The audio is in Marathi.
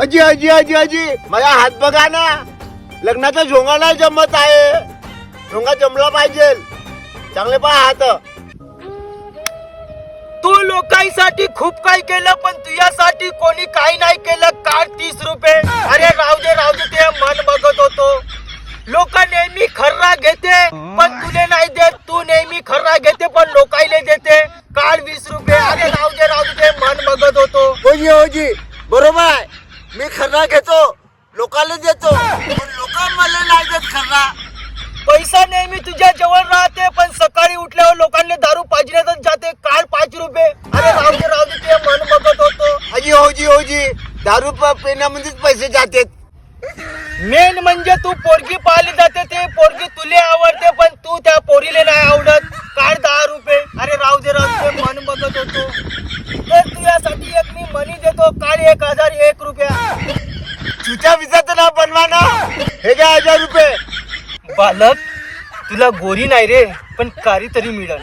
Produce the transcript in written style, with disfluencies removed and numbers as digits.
अजी अजी अजी अजी माझा हात बघा ना, लग्नाचा झोंगा नाही जमत आहे. झोंगा जमला पाहिजे. चांगले पहा हात. तू लोकांसाठी खूप काही केलं, पण तुझ्यासाठी कोणी काही नाही केलं. काढ 30 रुपये. अरे राहू दे ते मन बघत होतो. लोक नेहमी खर्रा घेते पण तुले नाही देत. तू नेहमी खर्रा घेते पण लोकायले देते. काढ 20 रुपये. अरे राहू दे ते मन बघत होतो. होजी होजी बरोबर आहे. मी खर्रा घेतो, लोकांना देतो, पण लोक मला नाही देत खर्रा. पैसा नेहमी तुझ्या जवळ राहते, पण सकाळी उठल्यावर लोकांना दारू पाजण्यातच जाते. काढ 5 रुपये. अरे राहू दे ते मन बघत होतो. अजी होजी दारू पिण्यामध्येच पैसे जातात. मेन म्हणजे तू पोरगी पाहिली जाते. ते पोरगी तुले आवडते पण तू त्या पोरीले नाही आवडत. काढ 10 रुपये. अरे राहू दे मन बघत होतो. तर तुझ्यासाठी एक मी मनी देतो. काढ 1001 रुपया. तुझ्या विचार ना बनवा ना. हे घ्या 1000 रुपये. बालक, तुला गोरी नाही रे, पण कारी तरी मिळेल.